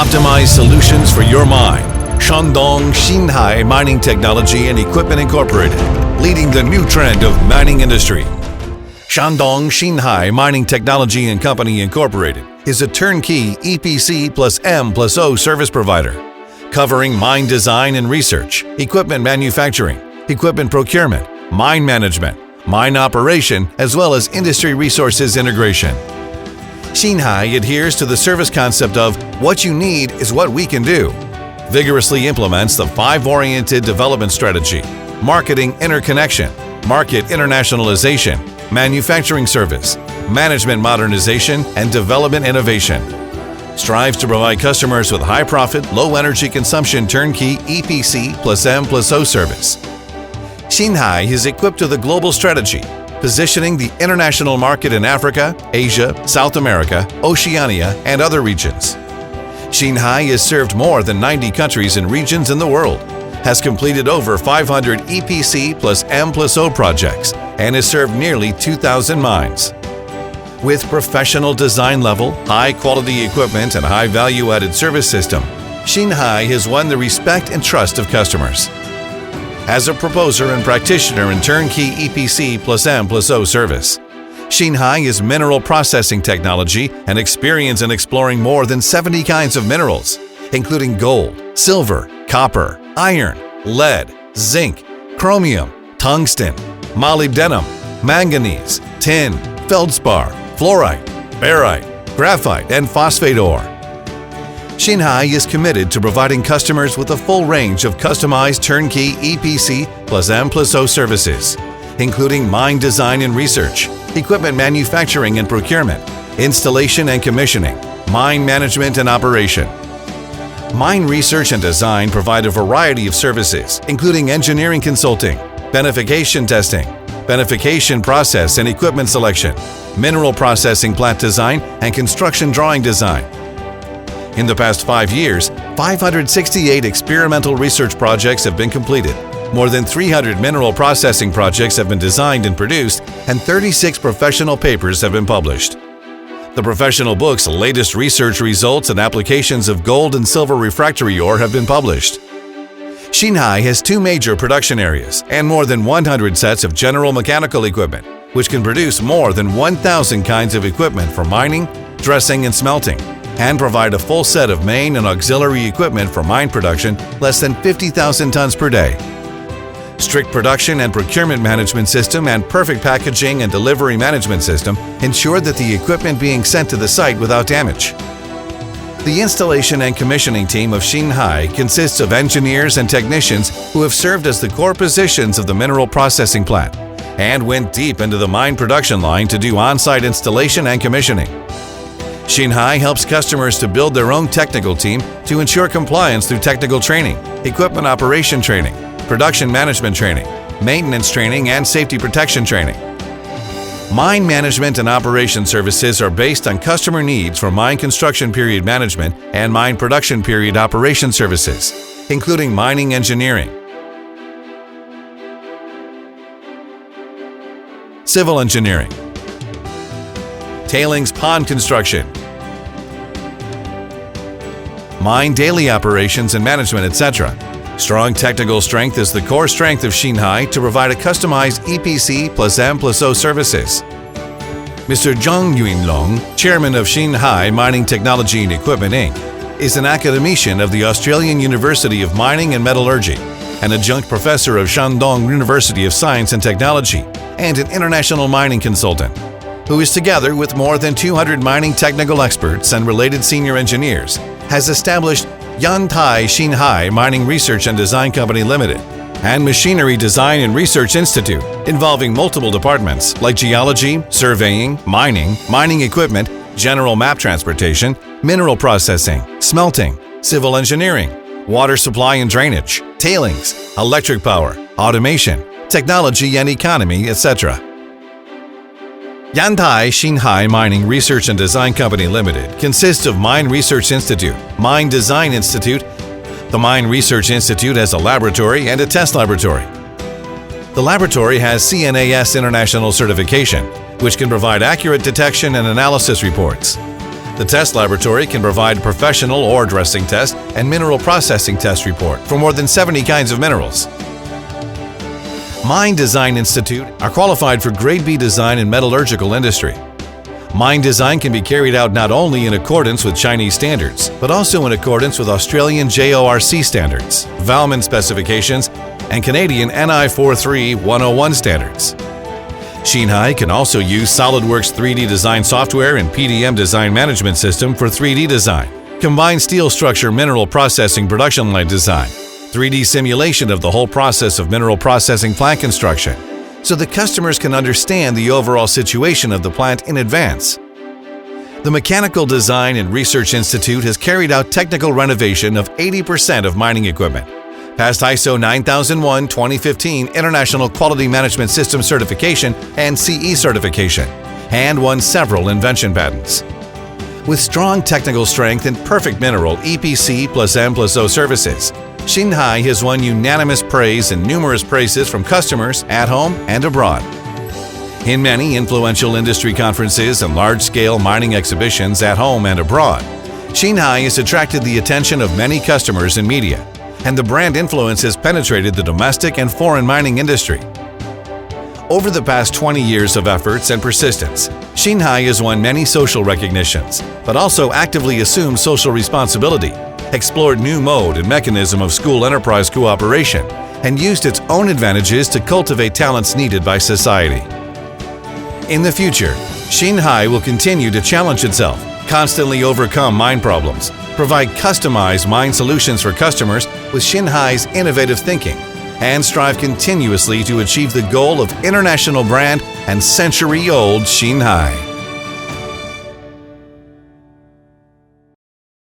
optimized solutions for your mine. Shandong Xinhai Mining Technology and Equipment Incorporated, leading the new trend of mining industry. Shandong Xinhai Mining Technology and Company Incorporated is a turnkey EPC plus M plus O service provider, covering mine design and research, equipment manufacturing, equipment procurement, mine management, mine operation, as well as industry resources integration. Xinhai adheres to the service concept of "what you need is what we can do," vigorously implements the 5-oriented development strategy: marketing interconnection, market internationalization, manufacturing service, management modernization, and development innovation. Strives to provide customers with high-profit, low-energy consumption turnkey EPC plus M plus O service. Xinhai is equipped with a global strategy, positioning the international market in Africa, Asia, South America, Oceania, and other regions. Xinhai has served more than 90 countries and regions in the world, has completed over 500 EPC plus M plus O projects, and has served nearly 2,000 mines. With professional design level, high-quality equipment, and high value-added service system, Xinhai has won the respect and trust of customers. As a proposer and practitioner in turnkey EPC plus M plus O service, Xinhai is mineral processing technology and experience in exploring more than 70 kinds of minerals, including gold, silver, copper, iron, lead, zinc, chromium, tungsten, molybdenum, manganese, tin, feldspar, fluorite, barite, graphite, and phosphate ore. Xinhai is committed to providing customers with a full range of customized turnkey EPC plus M plus O services, including mine design and research, equipment manufacturing and procurement, installation and commissioning, mine management and operation. Mine research and design provide a variety of services, including engineering consulting, beneficiation testing, beneficiation process and equipment selection, mineral processing plant design, and construction drawing design. In the past 5 years, 568 experimental research projects have been completed, more than 300 mineral processing projects have been designed and produced, and 36 professional papers have been published. The professional book's latest research results and applications of gold and silver refractory ore have been published. Xinhai has 2 major production areas and more than 100 sets of general mechanical equipment, which can produce more than 1,000 kinds of equipment for mining, dressing, and smelting, and provide a full set of main and auxiliary equipment for mine production less than 50,000 tons per day. Strict production and procurement management system and perfect packaging and delivery management system ensure that the equipment being sent to the site without damage. The installation and commissioning team of Xinhai consists of engineers and technicians who have served as the core positions of the mineral processing plant and went deep into the mine production line to do on-site installation and commissioning. Xinhai helps customers to build their own technical team to ensure compliance through technical training, equipment operation training, production management training, maintenance training, and safety protection training. Mine management and operation services are based on customer needs for mine construction period management and mine production period operation services, including mining engineering, civil engineering, tailings pond construction, mine daily operations and management, etc. Strong technical strength is the core strength of Xinhai to provide a customized EPC plus M plus O services. Mr. Zhang Yunlong, chairman of Xinhai Mining Technology and Equipment Inc., is an academician of the Australian University of Mining and Metallurgy, an adjunct professor of Shandong University of Science and Technology, and an international mining consultant, who is together with more than 200 mining technical experts and related senior engineers, has established Yantai Xinhai Mining Research and Design Company Limited and Machinery Design and Research Institute, involving multiple departments like geology, surveying, mining equipment, general map transportation, mineral processing, smelting, civil engineering, water supply and drainage, tailings, electric power, automation, technology and economy, etc. Yantai Xinhai Mining Research and Design Company Limited consists of Mine Research Institute, Mine Design Institute. The Mine Research Institute has a laboratory and a test laboratory. The laboratory has CNAS International certification, which can provide accurate detection and analysis reports. The test laboratory can provide professional ore dressing test and mineral processing test report for more than 70 kinds of minerals. Mine Design Institute are qualified for Grade B design in metallurgical industry. Mine design can be carried out not only in accordance with Chinese standards, but also in accordance with Australian JORC standards, Valmont specifications, and Canadian NI 43101 standards. Xinhai can also use SolidWorks 3D design software and PDM design management system for 3D design, combined steel structure mineral processing production line design, 3D simulation of the whole process of mineral processing plant construction, so the customers can understand the overall situation of the plant in advance. The Mechanical Design and Research Institute has carried out technical renovation of 80% of mining equipment, passed ISO 9001-2015 International Quality Management System certification and CE certification, and won several invention patents. With strong technical strength and perfect mineral EPC plus M plus O services, Xinhai has won unanimous praise and numerous praises from customers at home and abroad. In many influential industry conferences and large-scale mining exhibitions at home and abroad, Xinhai has attracted the attention of many customers and media, and the brand influence has penetrated the domestic and foreign mining industry. Over the past 20 years of efforts and persistence, Xinhai has won many social recognitions, but also actively assumed social responsibility, explored new mode and mechanism of school enterprise cooperation, and used its own advantages to cultivate talents needed by society. In the future, Xinhai will continue to challenge itself, constantly overcome mine problems, provide customized mine solutions for customers with Xinhai's innovative thinking, and strive continuously to achieve the goal of international brand and century-old Xinhai.